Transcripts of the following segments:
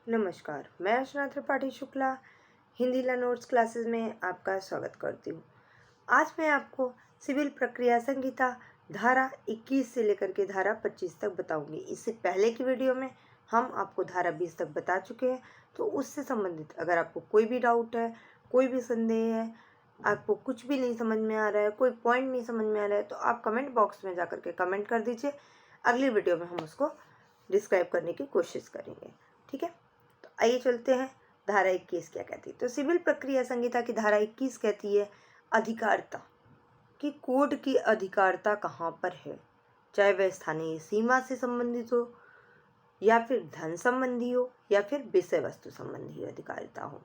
नमस्कार, मैं अर्चना Tripathi Shukla Hindi learners classes में आपका स्वागत करती हूँ। आज मैं आपको सिविल प्रक्रिया संहिता धारा 21 से लेकर के धारा 25 तक बताऊंगी। इससे पहले की वीडियो में हम आपको धारा 20 तक बता चुके हैं, तो उससे संबंधित अगर आपको कोई भी डाउट है, कोई भी संदेह है, आपको कुछ भी नहीं समझ में आ रहा है, कोई पॉइंट नहीं समझ में आ रहा है, तो आप कमेंट बॉक्स में जाकर के कमेंट कर दीजिए। अगली वीडियो में हम उसको डिस्क्राइब करने की कोशिश करेंगे। ठीक है, आइए चलते हैं। धारा 21 क्या कहती है? तो सिविल प्रक्रिया संहिता की धारा 21 कहती है अधिकारिता कि कोड की अधिकारिता कहाँ पर है, चाहे वह स्थानीय सीमा से संबंधित हो या फिर धन संबंधी हो या फिर विषय वस्तु संबंधी अधिकारिता हो।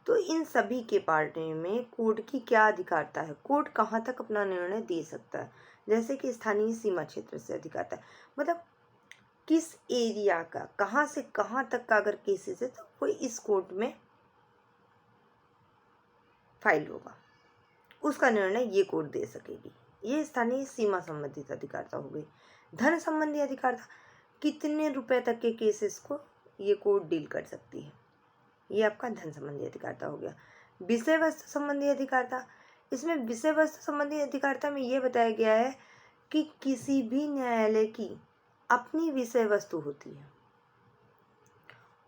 तो इन सभी के बारे में कोड की क्या अधिकारिता है, कोड कहाँ तक अपना निर्णय दे सकता है। जैसे कि स्थानीय सीमा क्षेत्र से अधिकारिता है, मतलब किस एरिया का कहाँ से कहाँ तक का अगर केसेस है तो वो इस कोर्ट में फाइल होगा, उसका निर्णय ये कोर्ट दे सकेगी। ये स्थानीय सीमा संबंधित अधिकारिता हो गई। धन संबंधी अधिकारिता, कितने रुपए तक के केसेस को ये कोर्ट डील कर सकती है, ये आपका धन संबंधी अधिकारिता हो गया। विषय वस्तु संबंधी अधिकारिता, इसमें विषय वस्तु संबंधी अधिकारिता में ये बताया गया है कि किसी भी न्यायालय की अपनी विषय वस्तु होती है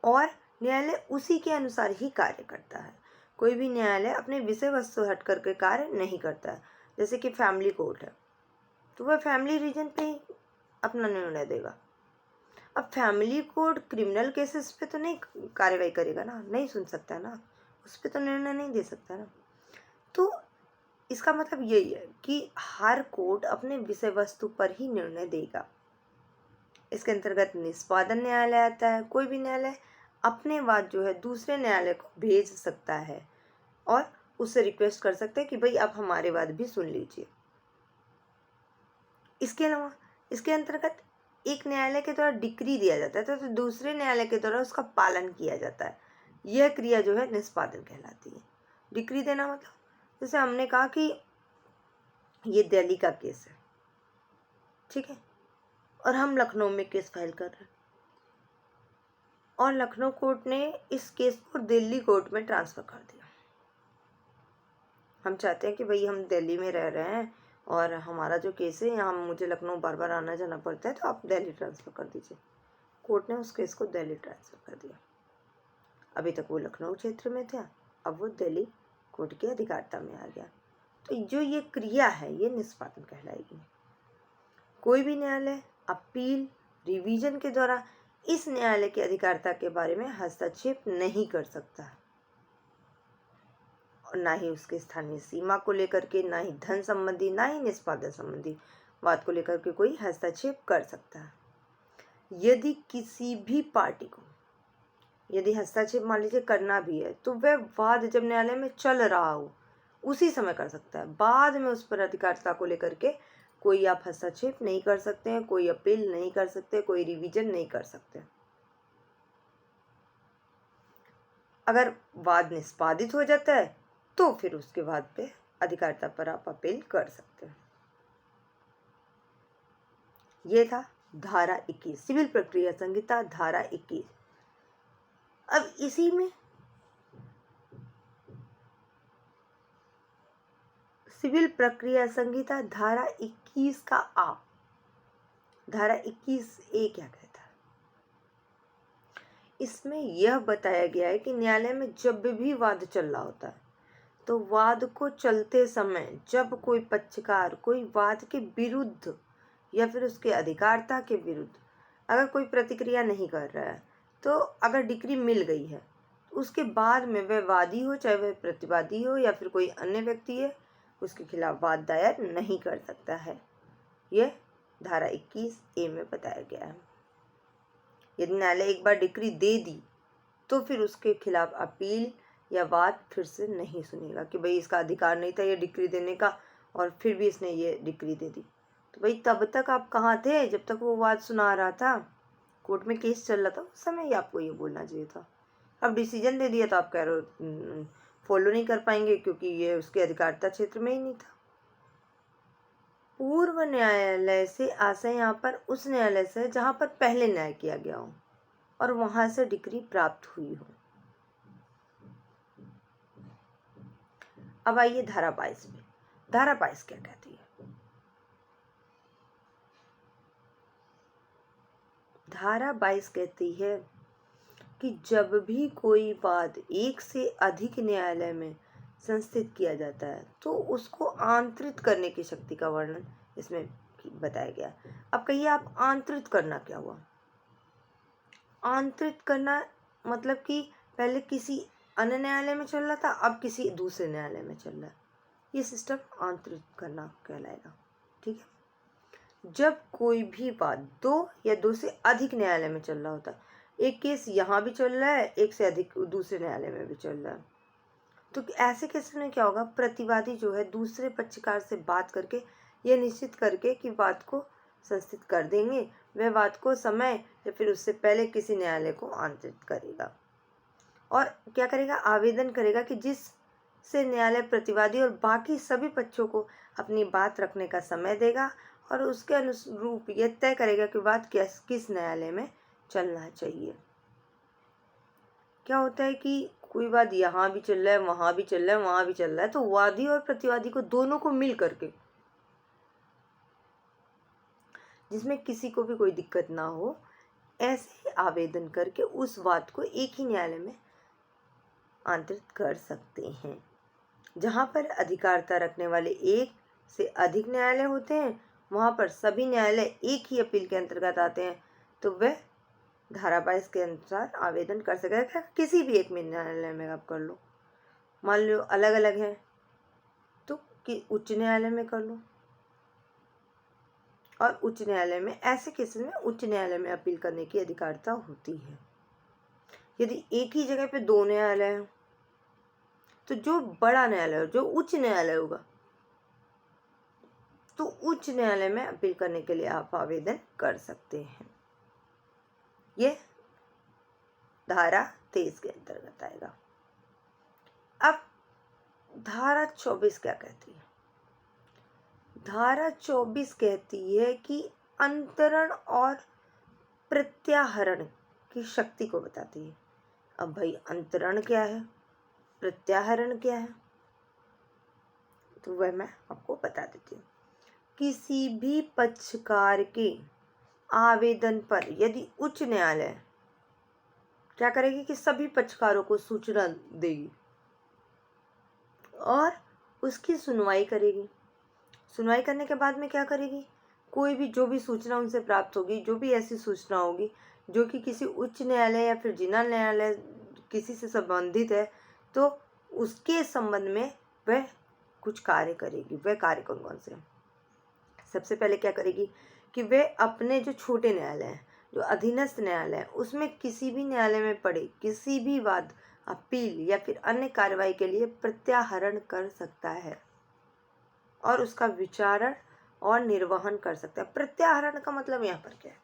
और न्यायालय उसी के अनुसार ही कार्य करता है। कोई भी न्यायालय अपने विषय वस्तु हट करके कार्य नहीं करता है। जैसे कि फैमिली कोर्ट है, तो वह फैमिली रीजन पे ही अपना निर्णय देगा। अब फैमिली कोर्ट क्रिमिनल केसेस पे तो नहीं कार्रवाई करेगा ना, नहीं सुन सकता है ना, उस पर तो निर्णय नहीं दे सकता ना। तो इसका मतलब यही है कि हर कोर्ट अपने विषय वस्तु पर ही निर्णय देगा। इसके अंतर्गत निष्पादन न्यायालय आता है। कोई भी न्यायालय अपने वाद जो है दूसरे न्यायालय को भेज सकता है और उससे रिक्वेस्ट कर सकते हैं कि भाई आप हमारे वाद भी सुन लीजिए। इसके अलावा इसके अंतर्गत एक न्यायालय के द्वारा डिक्री दिया जाता है तो दूसरे न्यायालय के द्वारा उसका पालन किया जाता है। यह क्रिया जो है निष्पादन कहलाती है। डिक्री देना मतलब जैसे हमने कहा कि ये दिल्ली का केस है, ठीक है, और हम लखनऊ में केस फाइल कर रहे हैं और लखनऊ कोर्ट ने इस केस को दिल्ली कोर्ट में ट्रांसफ़र कर दिया। हम चाहते हैं कि भाई हम दिल्ली में रह रहे हैं और हमारा जो केस है यहाँ मुझे लखनऊ बार बार आना जाना पड़ता है, तो आप दिल्ली ट्रांसफ़र कर दीजिए। कोर्ट ने उस केस को दिल्ली ट्रांसफ़र कर दिया। अभी तक वो लखनऊ क्षेत्र में था, अब वो दिल्ली कोर्ट की अधिकारिता में आ गया। तो जो ये क्रिया है ये निष्पादन कहलाएगी। कोई भी न्यायालय अपील रिवीजन के द्वारा इस न्यायालय की अधिकारिता के बारे में हस्तक्षेप नहीं कर सकता और ना ही उसके स्थानीय सीमा को लेकर के, ना ही धन संबंधी, ना ही निष्पादन संबंधी बात को लेकर के कोई हस्तक्षेप कर सकता है। यदि किसी भी पार्टी को यदि हस्तक्षेप मान लीजिए करना भी है तो वह वाद जब न्यायालय में चल रहा हो उसी समय कर सकता है। बाद में उस पर अधिकारिता को लेकर के कोई आप हस्तक्षेप नहीं कर सकते हैं, कोई अपील नहीं कर सकते, कोई रिवीजन नहीं कर सकते। अगर वाद निष्पादित हो जाता है तो फिर उसके बाद पे अधिकारिता पर आप अपील कर सकते हैं। ये था धारा 21, सिविल प्रक्रिया संहिता धारा 21। अब इसी में सिविल प्रक्रिया संहिता धारा 21 का धारा 21A क्या कहता है? इसमें यह बताया गया है कि न्यायालय में जब भी वाद चल रहा होता है तो वाद को चलते समय जब कोई पक्षकार कोई वाद के विरुद्ध या फिर उसके अधिकारिता के विरुद्ध अगर कोई प्रतिक्रिया नहीं कर रहा है, तो अगर डिक्री मिल गई है तो उसके बाद में वह वादी हो चाहे वह प्रतिवादी हो या फिर कोई अन्य व्यक्ति है, उसके खिलाफ वाद दायर नहीं कर सकता है। यह धारा 21A में बताया गया है। यदि न्यायालय एक बार डिक्री दे दी तो फिर उसके खिलाफ अपील या वाद फिर से नहीं सुनेगा कि भाई इसका अधिकार नहीं था ये डिक्री देने का और फिर भी इसने ये डिक्री दे दी। तो भाई तब तक आप कहाँ थे जब तक वो वाद सुना रहा था, कोर्ट में केस चल रहा था, उस समय ही आपको ये बोलना चाहिए था। अब डिसीजन दे दिया तो आप कह रहे हो फॉलो नहीं कर पाएंगे क्योंकि ये उसके अधिकारिता क्षेत्र में ही नहीं था। पूर्व न्यायालय से आशय यहाँ पर उस न्यायालय से जहाँ पर पहले न्याय किया गया हो। और वहां से डिक्री प्राप्त हुई हो। अब आइए धारा 22 में। धारा 22 क्या कहती है? धारा 22 कहती है कि जब भी कोई वाद एक से अधिक न्यायालय में संस्थित किया जाता है तो उसको आंतरित करने की शक्ति का वर्णन इसमें बताया गया। अब कहिए आप, आंतरित करना क्या हुआ? आंतरित करना मतलब कि पहले किसी अन्य न्यायालय में चल रहा था, अब किसी दूसरे न्यायालय में चल रहा है, ये सिस्टम आंतरित करना कहलाएगा। ठीक है। जब कोई भी वाद दो या दो से अधिक न्यायालय में चल रहा होता है, एक केस यहाँ भी चल रहा है, एक से अधिक दूसरे न्यायालय में भी चल रहा है, तो ऐसे केस में क्या होगा? प्रतिवादी जो है दूसरे पक्षकार से बात करके यह निश्चित करके कि वाद को संस्थित कर देंगे, वह वाद को समय या फिर उससे पहले किसी न्यायालय को आंतरित करेगा और क्या करेगा? आवेदन करेगा कि जिससे न्यायालय प्रतिवादी और बाकी सभी पक्षों को अपनी बात रखने का समय देगा और उसके अनुरूप यह तय करेगा कि वाद किस न्यायालय में चलना चाहिए। क्या होता है कि कोई वाद यहाँ भी चल रहा है, वहां भी चल रहा है, वहां भी चल रहा है, तो वादी और प्रतिवादी को दोनों को मिल करके, जिसमें किसी को भी कोई दिक्कत ना हो, ऐसे आवेदन करके उस वाद को एक ही न्यायालय में आंतरित कर सकते हैं। जहां पर अधिकारता रखने वाले एक से अधिक न्यायालय होते हैं, वहां पर सभी न्यायालय एक ही अपील के अंतर्गत आते हैं, तो वह धारा 22 के अनुसार आवेदन कर सकेगा। किसी भी एक में न्यायालय में आप कर लो, मान लो अलग अलग है तो कि उच्च न्यायालय में कर लो, और उच्च न्यायालय में ऐसे केसेस में उच्च न्यायालय में अपील करने की अधिकारता होती है। यदि एक ही जगह पे दो न्यायालय हैं तो जो बड़ा न्यायालय, जो उच्च न्यायालय होगा, तो उच्च न्यायालय में अपील करने के लिए आप आवेदन कर सकते हैं। ये धारा 23 के अंतर्गत आएगा। अब धारा 24 क्या कहती है? धारा 24 कहती है कि अंतरण और प्रत्याहरण की शक्ति को बताती है। अब भाई, अंतरण क्या है, प्रत्याहरण क्या है, तो वह मैं आपको बता देती हूँ। किसी भी पक्षकार के आवेदन पर यदि उच्च न्यायालय क्या करेगी कि सभी पक्षकारों को सूचना देगी और उसकी सुनवाई करेगी। सुनवाई करने के बाद में क्या करेगी? कोई भी जो भी सूचना उनसे प्राप्त होगी, जो भी ऐसी सूचना होगी जो कि किसी उच्च न्यायालय या फिर जिला न्यायालय किसी से संबंधित है, तो उसके संबंध में वह कुछ कार्य करेगी। वह कार्य कौन कौन से? सबसे पहले क्या करेगी कि वह अपने जो छोटे न्यायालय हैं, जो अधीनस्थ न्यायालय है, उसमें किसी भी न्यायालय में पड़े किसी भी वाद, अपील या फिर अन्य कार्रवाई के लिए प्रत्याहरण कर सकता है और उसका विचारण और निर्वहन कर सकता है। प्रत्याहरण का मतलब यहाँ पर क्या है?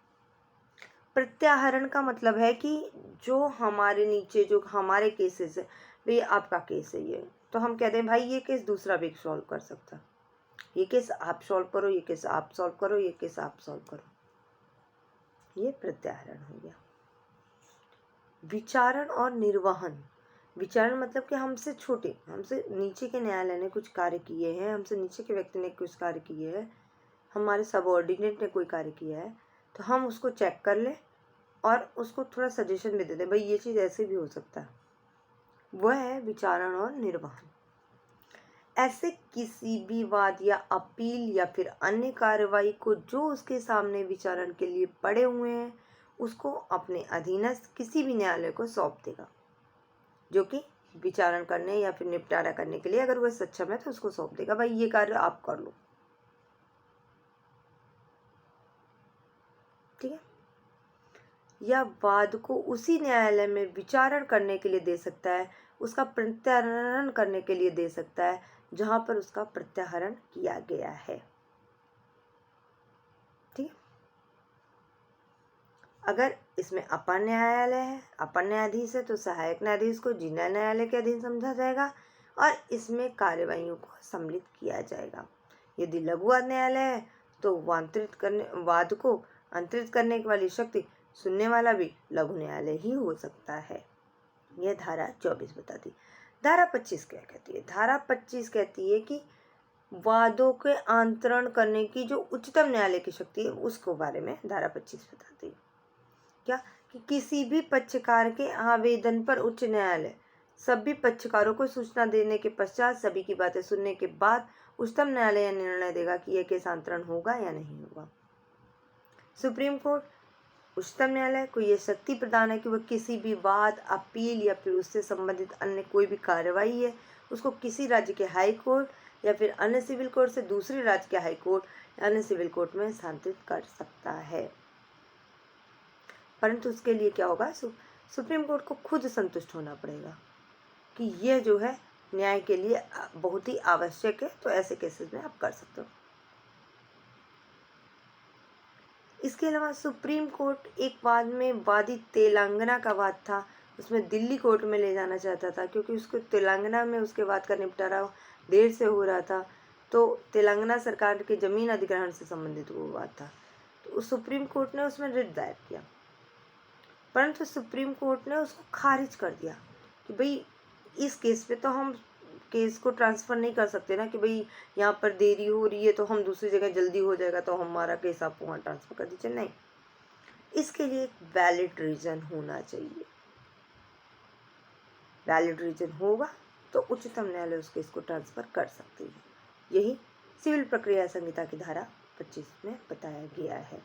प्रत्याहरण का मतलब है कि जो हमारे नीचे जो हमारे केसेस है, भाई आपका केस है ये, तो हम कहते हैं भाई ये केस दूसरा भी सॉल्व कर सकता है, ये केस आप सॉल्व करो, ये केस आप सॉल्व करो, ये केस आप सॉल्व करो, ये प्रत्याहरण हो गया। विचारण और निर्वहन। विचारण मतलब कि हमसे छोटे, हमसे नीचे के न्यायालय ने कुछ कार्य किए हैं, हमसे नीचे के व्यक्ति ने कुछ कार्य किए हैं, हमारे सबऑर्डिनेट ने कोई कार्य किया है, तो हम उसको चेक कर लें और उसको थोड़ा सजेशन भी दे दें, भाई ये चीज़ ऐसे भी हो सकता है। वह है विचारण और निर्वहन। ऐसे किसी भी वाद या अपील या फिर अन्य कार्रवाई को जो उसके सामने विचारण के लिए पड़े हुए हैं, उसको अपने अधीनस्थ किसी भी न्यायालय को सौंप देगा, जो कि विचारण करने या फिर निपटारा करने के लिए अगर वह सक्षम है तो उसको सौंप देगा, भाई ये कार्य आप कर लो। ठीक है। या वाद को उसी न्यायालय में विचारण करने के लिए दे सकता है, उसका प्रत्याहरण करने के लिए दे सकता है जहां पर उसका प्रत्याहरण किया गया है। ठीक है। अगर इसमें अपर न्यायालय है, अपर न्यायाधीश है, तो सहायक न्यायाधीश को जिला न्यायालय के अधीन समझा जाएगा और इसमें कार्यवाहियों को सम्मिलित किया जाएगा। यदि लघु न्यायालय है तो वाद को अंतरित करने वाली शक्ति सुनने वाला भी लघु न्यायालय ही हो सकता है। यह धारा 24 बताती। धारा 25 क्या कहती है? धारा 25 कहती है कि वादों के अंतरण करने की जो उच्चतम न्यायालय की शक्ति है उसको बारे में धारा 25 बताती है। क्या? कि किसी भी पक्षकार के आवेदन पर उच्च न्यायालय सभी पक्षकारों को सूचना देने के पश्चात सभी की बातें सुनने के बाद उच्चतम न्यायालय यह निर्णय देगा कि यह केस अंतरण होगा या नहीं होगा। सुप्रीम कोर्ट उच्चतम न्यायालय को यह शक्ति प्रदान है कि वह किसी भी वाद, अपील या फिर उससे संबंधित अन्य कोई भी कार्रवाई है उसको किसी राज्य के हाई कोर्ट या फिर अन्य सिविल कोर्ट से दूसरे राज्य के हाई कोर्ट या अन्य सिविल कोर्ट में स्थानांतरित कर सकता है। परंतु उसके लिए क्या होगा? सुप्रीम कोर्ट को खुद संतुष्ट होना पड़ेगा कि यह जो है न्याय के लिए बहुत ही आवश्यक है, तो ऐसे केसेस में आप कर सकते हो। इसके अलावा सुप्रीम कोर्ट एक वाद में वादी तेलंगाना का वाद था, उसमें दिल्ली कोर्ट में ले जाना चाहता था क्योंकि उसको तेलंगाना में उसके वाद का निपटारा देर से हो रहा था, तो तेलंगाना सरकार के जमीन अधिग्रहण से संबंधित वो वाद था। तो सुप्रीम कोर्ट ने उसमें रिट दायर किया, परंतु सुप्रीम कोर्ट ने उसको खारिज कर दिया कि भाई इस केस पे तो हम केस को ट्रांसफ़र नहीं कर सकते ना, कि भाई यहाँ पर देरी हो रही है तो हम दूसरी जगह जल्दी हो जाएगा तो हमारा केस आप वहाँ ट्रांसफ़र कर दीजिए। नहीं, इसके लिए एक वैलिड रीज़न होना चाहिए। वैलिड रीज़न होगा तो उच्चतम न्यायालय उस केस को ट्रांसफ़र कर सकती है। यही सिविल प्रक्रिया संहिता की धारा 25 में बताया गया है।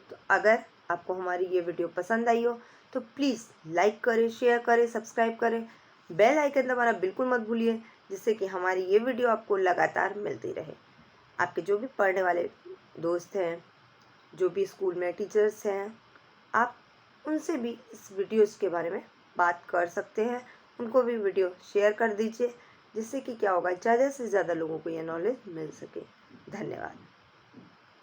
तो अगर आपको हमारी ये वीडियो पसंद आई हो तो प्लीज़ लाइक करें, शेयर करें, सब्सक्राइब करें, बेल आइकन दबाना बिल्कुल मत भूलिए, जिससे कि हमारी ये वीडियो आपको लगातार मिलती रहे। आपके जो भी पढ़ने वाले दोस्त हैं, जो भी स्कूल में टीचर्स हैं, आप उनसे भी इस वीडियोज़ के बारे में बात कर सकते हैं, उनको भी वीडियो शेयर कर दीजिए, जिससे कि क्या होगा, ज़्यादा से ज़्यादा लोगों को ये नॉलेज मिल सके। धन्यवाद।